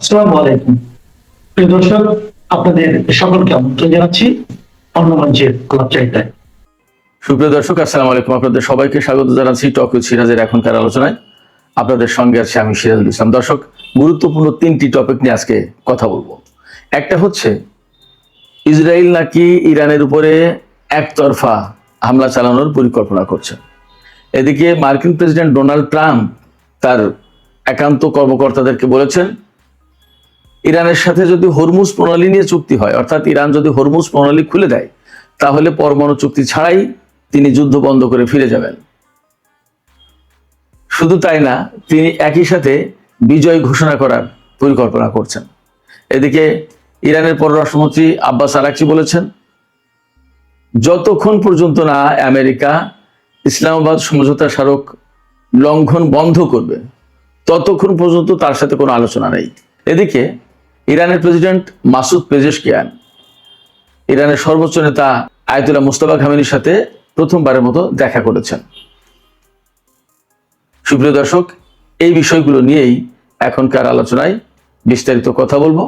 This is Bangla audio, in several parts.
আসসালামু আলাইকুম। প্রিয় দর্শক, আপনাদের সকলকে আমন্ত্রণ জানাচ্ছি অন্য মঞ্চের আলাপচারিতায়। সুপ্রিয় দর্শক, আসসালামু আলাইকুম। আপনাদের সবাইকে স্বাগত জানাচ্ছি টক উইথ সিরাজের এখনকার আলোচনায়। আপনাদের সঙ্গে আছি আমি সিরাজুল ইসলাম। দর্শক, গুরুত্বপূর্ণ তিনটি টপিক নিয়ে আজকে কথা বলবো। একটা হচ্ছে ইসরায়েল নাকি ইরানের উপরে একতরফা হামলা চালানোর পরিকল্পনা করছে। এদিকে মার্কিন প্রেসিডেন্ট ডোনাল্ড ট্রাম্প তার একান্ত কর্মকর্তাদেরকে বলেছেন, ইরানের সাথে যদি হরমুজ প্রণালী নিয়ে চুক্তি হয়, অর্থাৎ ইরান যদি হরমুজ প্রণালী খুলে দেয়, তাহলে পরমাণু চুক্তি ছাড়াই তিনি যুদ্ধ বন্ধ করে ফিরে যাবেন। শুধু তাই না, তিনি একই সাথে বিজয় ঘোষণা করার পরিকল্পনা করছেন। এদিকে ইরানের পররাষ্ট্রমন্ত্রী আব্বাস আরাকচি বলেছেন, যতক্ষণ পর্যন্ত না আমেরিকা ইসলামাবাদ সমঝোতা স্মারক লঙ্ঘন বন্ধ করবে, ততক্ষণ পর্যন্ত তার সাথে কোনো আলোচনা নেই। এদিকে ইরানের প্রেসিডেন্ট মাসুদ পেজেশকিয়ান ইরানের সর্বোচ্চ নেতা আয়াতুল্লাহ মুস্তাফা খামেনির সাথে প্রথমবারের মতো দেখা করেছেন। সুপ্রিয় দর্শক, এই বিষয়গুলো নিয়েই এখনকার আলোচনায় বিস্তারিত কথা বলবো।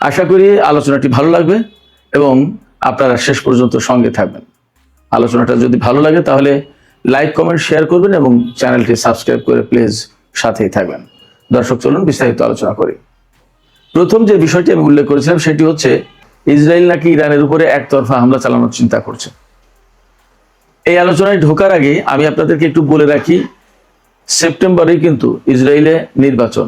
আশা করি আলোচনাটি ভালো লাগবে এবং আপনারা শেষ পর্যন্ত সঙ্গে থাকবেন। আলোচনাটা যদি ভালো লাগে তাহলে লাইক, কমেন্ট, শেয়ার করবেন এবং চ্যানেলটি সাবস্ক্রাইব করে প্লিজ সাথেই থাকবেন। দর্শক, চলুন বিস্তারিত আলোচনা করি। প্রথম যে বিষয়টি আমি উল্লেখ করেছিলাম সেটি হচ্ছে ইসরায়েল নাকি ইরানের উপরে একতরফা হামলা চালানোর চিন্তা করছে। এই আলোচনায় ঢোকার আগে আমি আপনাদেরকে একটু বলে রাখি, সেপ্টেম্বরে কিন্তু ইসরায়েলে নির্বাচন।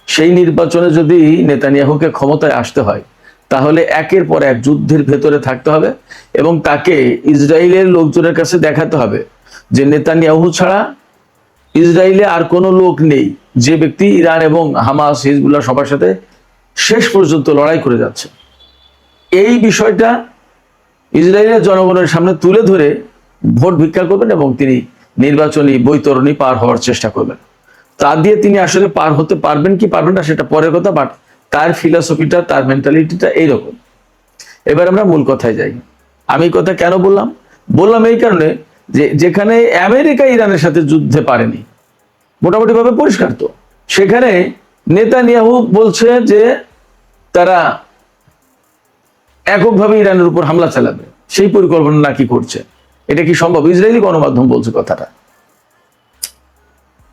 সেই নির্বাচনে যদি নেতানিয়াহুকে ক্ষমতায় আসতে হয়, তাহলে একের পর এক যুদ্ধের ভেতরে থাকতে হবে এবং তাকে ইসরায়েলের লোকজনের কাছে দেখাতে হবে যে নেতানিয়াহু ছাড়া ইসরায়েলে আর কোনো লোক নেই, যে ব্যক্তি ইরান এবং হামাস, হিজবুল্লাহ সবার সাথে শেষ পর্যন্ত লড়াই করে যাচ্ছে। এই বিষয়টা ইসরায়েলের জনগণের সামনে তুলে ধরে ভোট ভিক্ষা করবেন এবং তিনি নির্বাচনী বৈতরণী পার হওয়ার চেষ্টা করবেন। তা দিয়ে তিনি আসলে পার হতে পারবেন কি পারবেন না সেটা পরের কথা, বাট তার ফিলসফিটা, তার মেন্টালিটিটা এইরকম। এবার আমরা মূল কথায় যাই। আমি এই কথা কেন বললাম এই কারণে যে যেখানে আমেরিকা ইরানের সাথে যুদ্ধে পারেনি, মোটামুটি ভাবে পরিষ্কার, তো সেখানে নেতানিয়াহু বলছে যে তারা এককভাবে ইরানের উপর হামলা চালাবে, সেই পরিকল্পনা নাকি করছে। এটা কি সম্ভব? ইসরায়েলি গণমাধ্যম বলছে কথাটা।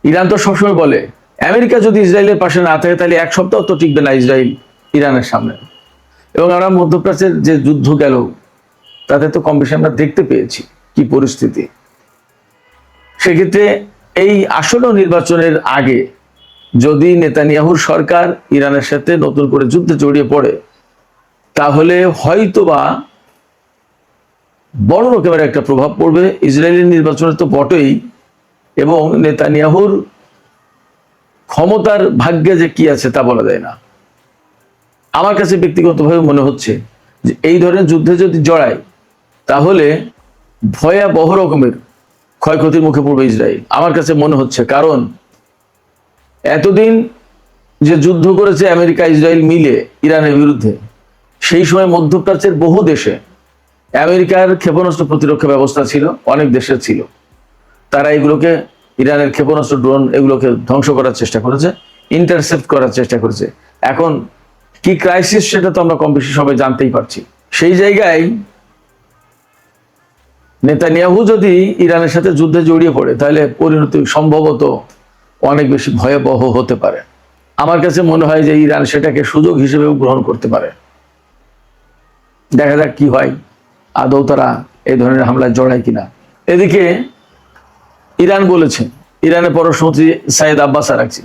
ইরান তো সবসময় বলে আমেরিকা যদি ইসরায়েলের পাশে না থাকে তাহলে এক সপ্তাহ তো টিকবে না ইসরায়েল ইরানের সামনে। এবং আমরা মধ্যপ্রাচ্যের যে যুদ্ধ গেল তাতে তো কম বেশি আমরা দেখতে পেয়েছি কি পরিস্থিতি। সেক্ষেত্রে এই আসন্ন নির্বাচনের আগে যদি নেতানিয়াহুর সরকার ইরানের সাথে নতুন করে যুদ্ধে জড়িয়ে পড়ে, তাহলে হয়তোবা বড় রকমের একটা প্রভাব পড়বে ইসরায়েলের নির্বাচনে তো বটেই, এবং নেতানিয়াহুর ক্ষমতার ভাগ্যে যে কি আছে তা বলা যায় না। আমার কাছে ব্যক্তিগতভাবে মনে হচ্ছে যে এই ধরনের যুদ্ধে যদি জড়ায় তাহলে ভয়াবহ রকমের ক্ষয়ক্ষতির মুখে পড়বে ইসরায়েল, আমার কাছে মনে হচ্ছে। কারণ এতদিন যে যুদ্ধ করেছে আমেরিকা ইসরায়েল মিলে ইরানের বিরুদ্ধে, সেই সময় মধ্যপ্রাচ্যের বহু দেশে আমেরিকার ক্ষেপণাস্ত্র প্রতিরক্ষা ব্যবস্থা ছিল, অনেক দেশের ছিল। তারা এগুলোকে, ইরানের ক্ষেপণাস্ত্র, ড্রোন, এগুলোকে ধ্বংস করার চেষ্টা করেছে, ইন্টারসেপ্ট করার চেষ্টা করেছে। এখন কি ক্রাইসিস সেটা তো আমরা কম বেশি সবাই জানতেই পারছি। সেই জায়গায় নেতানিয়াহু যদি ইরানের সাথে যুদ্ধে জড়িয়ে পড়ে তাহলে পরিণতি সম্ভবত অনেক বেশি ভয়াবহ হতে পারে। আমার কাছে মনে হয় যে ইরান সেটাকে সুযোগ হিসেবেও গ্রহণ করতে পারে। দেখা যাক কি হয়, আদৌ তারা এই ধরনের হামলায় জড়ায় কিনা। এদিকে ইরান বলেছে, ইরানের পররাষ্ট্রমন্ত্রী সাইদ আব্বাস আরাকচি,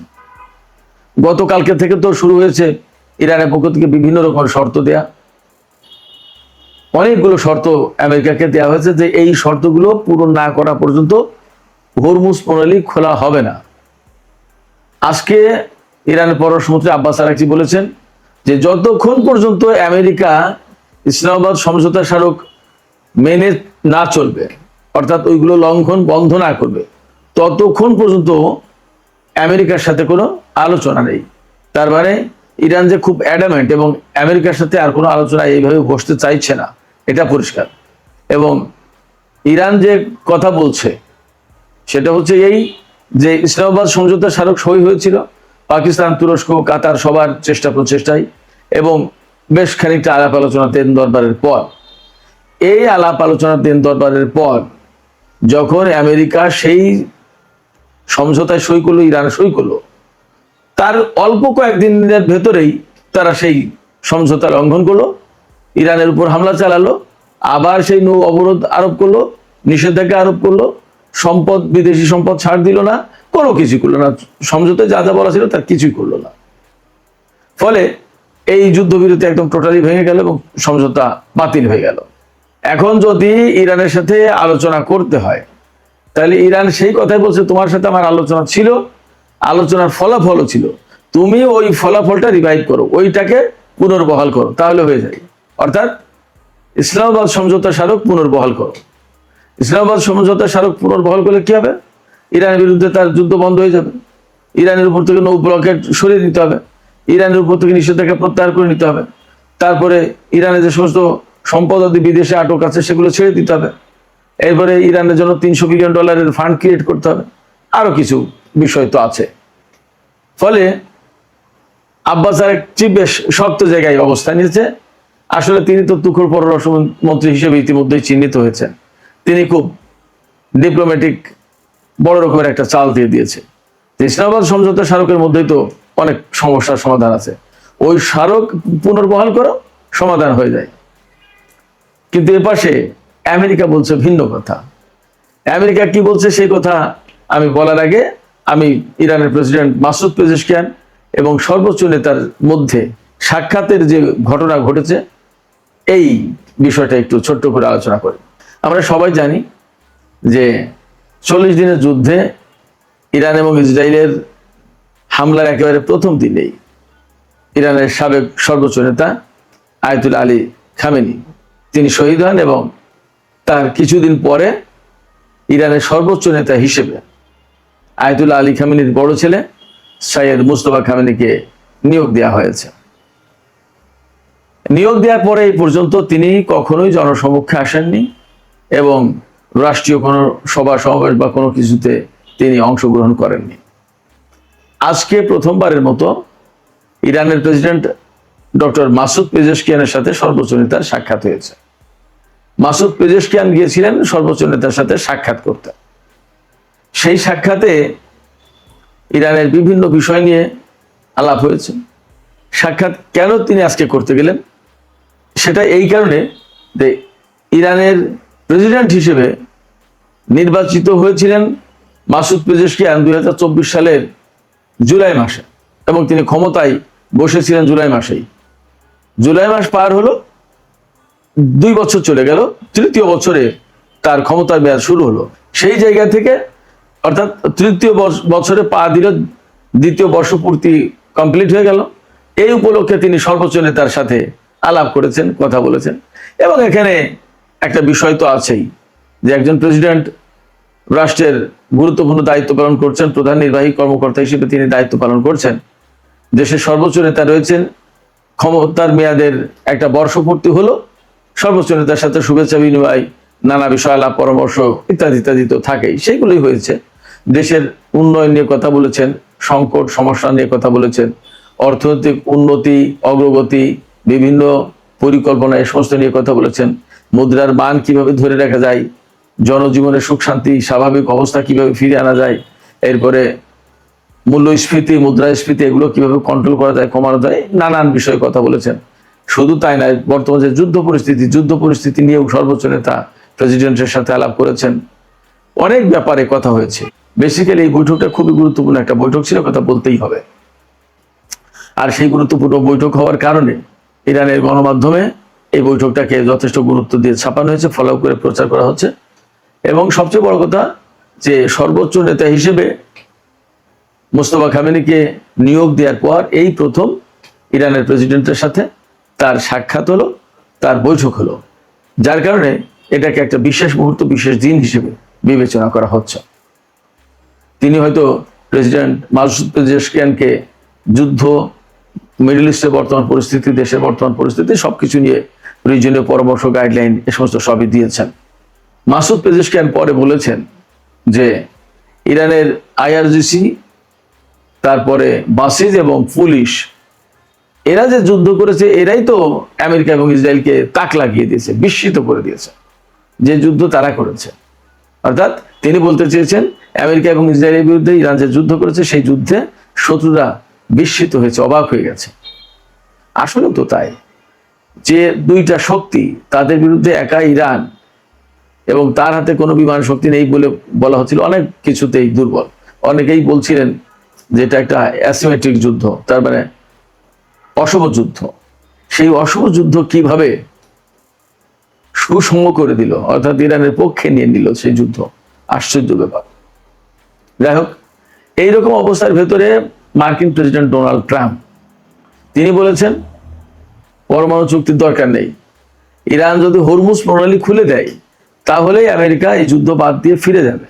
গতকালকে থেকে তো শুরু হয়েছে ইরানের পক্ষ থেকে বিভিন্ন রকম শর্ত দেয়া। অনেকগুলো শর্ত আমেরিকাকে দেওয়া হয়েছে যে এই শর্তগুলো পূরণ না করা পর্যন্ত হরমুজ প্রণালী খোলা হবে না। আজকে ইরানের পররাষ্ট্রমন্ত্রী আব্বাস আরাকচি বলেছেন যে যতক্ষণ পর্যন্ত আমেরিকা ইসলামাবাদ সমঝোতা স্মারক মেনে না চলবে, অর্থাৎ ওইগুলো লঙ্ঘন বন্ধ না করবে, ততক্ষণ পর্যন্ত আমেরিকার সাথে কোনো আলোচনা নেই। তার মানে ইরান যে খুব অ্যাডামেন্ট এবং আমেরিকার সাথে আর কোনো আলোচনা এইভাবে বসতে চাইছে না, এটা পরিষ্কার। এবং ইরান যে কথা বলছে সেটা হচ্ছে এই যে ইসলামাবাদ সমঝোতা স্মারক সই হয়েছিল, পাকিস্তান, তুরস্ক, কাতার সবার চেষ্টা প্রচেষ্টায় এবং বেশ খানিকটা আলাপ আলোচনা দেন দরবারের পর, এই আলাপ আলোচনা দেন দরবারের পর যখন আমেরিকা সেই সমঝোতায় সই করলো, ইরানে সই করলো, তার অল্প কয়েকদিনের ভেতরেই তারা সেই সমঝোতা লঙ্ঘন করলো, ইরানের উপর হামলা চালালো, আবার সেই নৌ অবরোধ আরোপ করলো, নিষেধাজ্ঞা আরোপ করলো, সম্পদ, বিদেশি সম্পদ ছাড় দিল না, কোনো কিছু করলো না, সমঝোতায় যা যা বলা ছিল তার কিছুই করলো না। ফলে এই যুদ্ধবিরতি একদম টোটালি ভেঙে গেল এবং সমঝোতা বাতিল হয়ে গেল। এখন যদি ইরানের সাথে আলোচনা করতে হয়, তাহলে ইরান সেই কথাই বলছে, তোমার সাথে আমার আলোচনা ছিল, আলোচনার ফলাফলও ছিল, তুমি ওই ফলাফলটা রিভাইভ করো, ওইটাকে পুনর্বহাল করো, তাহলে হয়ে যায়। অর্থাৎ ইসলামাবাদ সমঝোতা স্মারক পুনর্বহাল করো। ইসলামাবাদ সমঝোতা স্মারক পুনর্বহাল করলে কি হবে? ইরানের বিরুদ্ধে তার যুদ্ধ বন্ধ হয়ে যাবে, ইরানের উপর থেকে নৌ ব্লকেট সরিয়ে নিতে হবে, ইরানের উপর থেকে নিষেধাজ্ঞা প্রত্যাহার করে নিতে হবে, তারপরে ইরানের যে সমস্ত সম্পদ আদি বিদেশে আটক আছে সেগুলো ছেড়ে দিতে হবে, এরপরে ইরানের জন্য $300 বিলিয়ন ফান্ড ক্রিয়েট করতে হবে, আরো কিছু বিষয় তো আছে। ফলে আব্বাস আরেকটি বেশ শক্ত জায়গায় অবস্থান নিয়েছে। আসলে তিনি তো তুখোর পররাষ্ট্রমন্ত্রী হিসেবে ইতিমধ্যেই চিহ্নিত হয়েছেন। তিনি খুব ডিপ্লোম্যাটিক বড় রকমের একটা চাল দিয়ে দিয়েছে। ইসলামাবাদ সমঝোতা স্মারকের মধ্যেই তো অনেক সমস্যার সমাধান আছে, ওই স্মারক পুনর্বহাল করো, সমাধান হয়ে যায়। কিন্তু এপাশে আমেরিকা বলছে ভিন্ন কথা। আমেরিকা কি বলছে সেই কথা আমি বলার আগে আমি ইরানের প্রেসিডেন্ট মাসুদ পেজেশকিয়ান এবং সর্বোচ্চ নেতার মধ্যে সাক্ষাতের যে ঘটনা ঘটেছে এই বিষয়টা একটু ছোট্ট করে আলোচনা করি। আমরা সবাই জানি যে 40 দিনের যুদ্ধে ইরান এবং ইসরায়েলের হামলার একেবারে প্রথম দিনেই ইরানের সাবেক সর্বোচ্চ নেতা আয়াতুল্লাহ আলী খামেনি তিনি শহীদ হন এবং তার কিছুদিন পরে ইরানের সর্বোচ্চ নেতা হিসেবে আয়াতুল্লাহ আলী খামেনির বড় ছেলে সৈয়দ মুস্তফা খামেনিকে নিয়োগ দেওয়া হয়েছে। নিয়োগ দেওয়ার পরে এই পর্যন্ত তিনি কখনোই জনসমক্ষে আসেননি এবং রাষ্ট্রীয় কোনো সভা সমাবেশ বা কোনো কিছুতে তিনি অংশগ্রহণ করেননি। আজকে প্রথমবারের মতো ইরানের প্রেসিডেন্ট ডক্টর মাসুদ পেজেশকিয়ানের সাথে সর্বোচ্চ নেতার সাক্ষাৎ হয়েছে। মাসুদ পেজেশকিয়ান গিয়েছিলেন সর্বোচ্চ নেতার সাথে সাক্ষাৎ করতে। সেই সাক্ষাতে ইরানের বিভিন্ন বিষয় নিয়ে আলাপ হয়েছে। সাক্ষাৎ কেন তিনি আজকে করতে গেলেন সেটা এই কারণে যে ইরানের প্রেসিডেন্ট হিসেবে নির্বাচিত হয়েছিলেন মাসুদ পেজেশকিয়ান 2024 সালের জুলাই মাসে এবং তিনি ক্ষমতায় বসেছিলেন জুলাই মাসেই। জুলাই মাস পার হলো, 2 বছর চলে গেল, তৃতীয় বছরে তার ক্ষমতার মেয়াদ শুরু হলো। সেই জায়গা থেকে অর্থাৎ তৃতীয় বছরে পা দিল, দ্বিতীয় বর্ষপূর্তি কমপ্লিট হয়ে গেল। এই উপলক্ষে তিনি সর্বোচ্চ নেতার সাথে আলাপ করেছেন, কথা বলেছেন। এবং এখানে একটা বিষয় তো আছেই যে একজন প্রেসিডেন্ট রাষ্ট্রের গুরুত্বপূর্ণ দায়িত্ব পালন করছেন, প্রধান নির্বাহী কর্মকর্তা হিসেবে তিনি দায়িত্ব পালন করছেন। দেশের সর্বোচ্চ নেতা রয়েছেন, ক্ষমতার মেয়াদের একটা বর্ষপূর্তি হলো, সর্বোচ্চ নেতার সাথে শুভেচ্ছা বিনিময়, নানা বিষয় আলাপ পরামর্শ ইত্যাদি ইত্যাদি তো থাকেই, সেগুলোই হয়েছে। দেশের উন্নয়ন নিয়ে কথা বলেছেন, সংকট সমস্যা নিয়ে কথা বলেছেন, অর্থনৈতিক উন্নতি অগ্রগতি বিভিন্ন পরিকল্পনা এই সমস্ত নিয়ে কথা বলেছেন, মুদ্রার মান কিভাবে ধরে রাখা যায়, জনজীবনের সুখ শান্তি স্বাভাবিক অবস্থা কিভাবে ফিরিয়ে আনা যায়, এরপরে মূল্যস্ফীতি মুদ্রাস্ফীতি এগুলো কিভাবে কন্ট্রোল করা যায়, কমানো যায়, নানান বিষয়ে কথা বলেছেন। শুধু তাই নয়, বর্তমানে যে যুদ্ধ পরিস্থিতি নিয়েও সর্বোচ্চ নেতা প্রেসিডেন্টের সাথে আলাপ করেছেন। অনেক ব্যাপারে কথা হয়েছে। বেসিক্যালি এই বৈঠকটা খুবই গুরুত্বপূর্ণ একটা বৈঠক ছিল, কথা বলতেই হবে। আর সেই গুরুত্বপূর্ণ বৈঠক হওয়ার কারণে ইরানের গণমাধ্যমে এই বৈঠকটাকে যথেষ্ট গুরুত্ব দিয়ে ছাপানো হয়েছে, ফলো করে প্রচার করা হচ্ছে। এবং সবচেয়ে বড় কথা যে সর্বোচ্চ নেতা হিসেবে মুস্তফা খামেনিকে নিয়োগ দেওয়ার পর এই প্রথম ইরানের প্রেসিডেন্টের সাথে তার সাক্ষাৎ হলো, তার বৈঠক হলো, যার কারণে এটাকে একটা বিশেষ মুহূর্ত, বিশেষ দিন হিসেবে বিবেচনা করা হচ্ছে। তিনি হয়তো প্রেসিডেন্ট মাসুদ পেজেশকিয়ানকে যুদ্ধ, মিডল ইস্টের বর্তমান পরিস্থিতি, দেশের বর্তমান পরিস্থিতি সবকিছু নিয়ে রিজিয়নের পরামর্শ, গাইডলাইন এ সমস্ত সবই দিয়েছেন। মাসুদ পেজেশকিয়ান পরে বলেছেন যে ইরানের IRGC তারপরে বাসিজ এবং পুলিশ, এরা যে যুদ্ধ করেছে এরাই তো আমেরিকা এবং ইসরায়েলকে তাক লাগিয়ে দিয়েছে, বিস্মিত করে দিয়েছে যে যুদ্ধ তারা করেছে। অর্থাৎ তিনি বলতে চেয়েছেন আমেরিকা এবং ইসরায়েলের বিরুদ্ধে ইরান যে যুদ্ধ করেছে সেই যুদ্ধে শত্রুরা বিস্মিত হয়েছে, অবাক হয়ে গেছে। আসলে তো তাই, যে দুইটা শক্তি তাদের বিরুদ্ধে একা ইরান, এবং তার হাতে কোনো বিমান শক্তি নেই বলে বলা হচ্ছিল, অনেক কিছুতেই দুর্বল। অনেকেই বলছিলেন যে এটা একটা অ্যাসিমেট্রিক যুদ্ধ, তার মানে অশুভ যুদ্ধ। সেই অশুভ যুদ্ধ কিভাবে সুষম করে দিল, অর্থাৎ ইরানের পক্ষে নিয়ে নিল সেই যুদ্ধ, আশ্চর্য ব্যাপার। যাই হোক, এইরকম অবস্থার ভেতরে মার্কিন প্রেসিডেন্ট ডোনাল্ড ট্রাম্প তিনি বলেছেন পরমাণু চুক্তির দরকার নেই, ইরান যদি হরমুজ প্রণালী খুলে দেয় তাহলেই আমেরিকা এই যুদ্ধ বাদ দিয়ে ফিরে যাবে।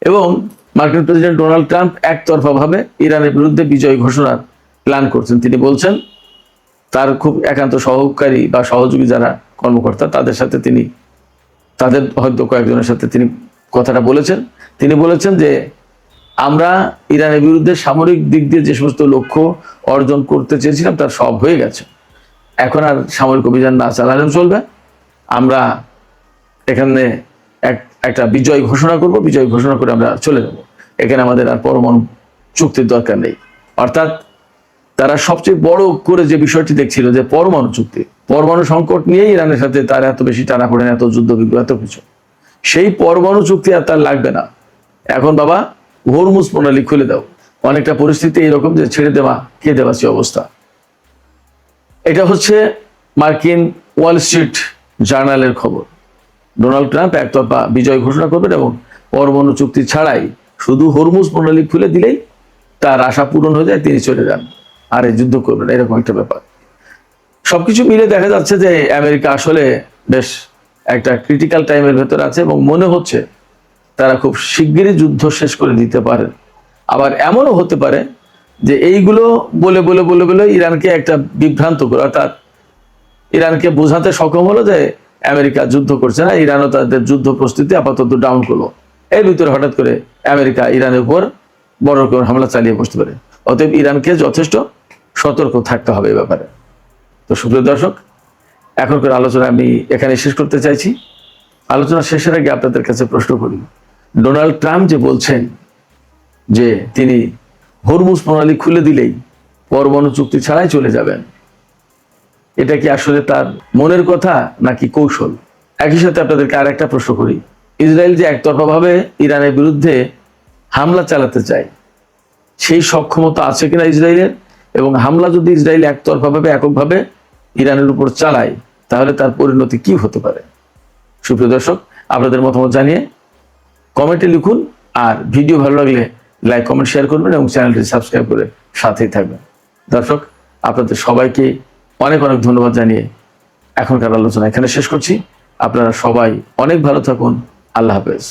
এবং মার্কিন প্রেসিডেন্ট ডোনাল্ড ট্রাম্প একতরফাভাবে ইরানের বিরুদ্ধে বিজয় ঘোষণার প্ল্যান করছেন। তিনি বলছেন তার খুব একান্ত সহকারী বা সহযোগী যারা কর্মকর্তা তাদের সাথে তিনি, তাদের হয়তো কয়েকজনের সাথে তিনি কথাটা বলেছেন। তিনি বলেছেন যে আমরা ইরানের বিরুদ্ধে সামরিক দিক দিয়ে যে সমস্ত লক্ষ্য অর্জন করতে চেয়েছিলাম তার সব হয়ে গেছে, এখন আর সামরিক অভিযান না চালালেও চলবে, আমরা এখানে একটা বিজয় ঘোষণা করব, বিজয় ঘোষণা করে আমরা চলে যাব, এখানে আমাদের আর পরমাণু চুক্তির দরকার নেই। অর্থাৎ তারা সবচেয়ে বড় করে যে বিষয়টি দেখছিল যে পরমাণু চুক্তি, পরমাণু সংকট নিয়েই ইরানের সাথে তার এত বেশি টানা পড়েন, এত যুদ্ধ বিগ্রহ, এত কিছু, সেই পরমাণু চুক্তি আর তার লাগবে না, এখন বাবা হরমুজ প্রণালী খুলে দাও। অনেকটা পরিস্থিতি এরকম যে ছেড়ে দেওয়া কে দেওয়াছি অবস্থা। এটা হচ্ছে মার্কিন ওয়াল স্ট্রিট জার্নালের খবর। ডোনাল্ড ট্রাম্প একতরফা বিজয় ঘোষণা করবেন এবং পরমাণু চুক্তি ছাড়াই শুধু হরমুজ প্রণালী খুলে দিলেই তার আশা পূরণ হয়ে যায়, তিনি চলে যান, আর এই যুদ্ধ করবেন, এরকম একটা ব্যাপার। সবকিছু মিলে দেখা যাচ্ছে যে আমেরিকা আসলে বেশ একটা ক্রিটিক্যাল টাইমের ভেতরে আছে এবং মনে হচ্ছে তারা খুব শিগগিরই যুদ্ধ শেষ করে দিতে পারেন। আবার এমনও হতে পারে যে এইগুলো বলে বলে বলে বলে ইরানকে একটা বিভ্রান্ত করে, অর্থাৎ ইরানকে বোঝাতে সক্ষম হলো যে আমেরিকা যুদ্ধ করছে না, ইরানও তাদের যুদ্ধ প্রস্তুতি আপাতত ডাউন করলো। এর ভিতরে হঠাৎ করে আমেরিকা ইরানের উপর বড় করে হামলা চালিয়ে বসতে পারে। অতএব ইরানকে যথেষ্ট সতর্ক থাকতে হবে এই ব্যাপারে। তো সুপ্রিয় দর্শক, এখনকার আলোচনা আমি এখানে শেষ করতে চাইছি। আলোচনা শেষের আগে আপনাদের কাছে প্রশ্ন করি, ডোনাল্ড ট্রাম্প যে বলছেন যে তিনি হরমুজ প্রণালী খুলে দিলেই পরমাণু চুক্তি ছাড়াই চলে যাবেন, এটা কি আসলে তার মনের কথা নাকি কৌশল? একই সাথে আপনাদেরকে আর একটা প্রশ্ন করি, ইসরায়েল যে একতরফাভাবে ইরানের বিরুদ্ধে হামলা চালাতে চায় সেই সক্ষমতা আছে কিনা ইসরায়েলের, এবং হামলা যদি ইসরায়েল একতরফাভাবে এককভাবে ইরানের উপর চালায় তাহলে তার পরিণতি কি হতে পারে? সুপ্রিয় দর্শক, আপনাদের মতামত জানিয়ে কমেন্টে লিখুন, আর ভিডিও ভালো লাগলে লাইক কমেন্ট শেয়ার করবেন এবং চ্যানেলটি সাবস্ক্রাইব করে সাথেই থাকবেন। দর্শক, আপনাদের সবাইকে অনেক অনেক ধন্যবাদ জানিয়ে এখনকার আলোচনা এখানে শেষ করছি। আপনারা সবাই অনেক ভালো থাকুন। আল্লাহ হাফেজ।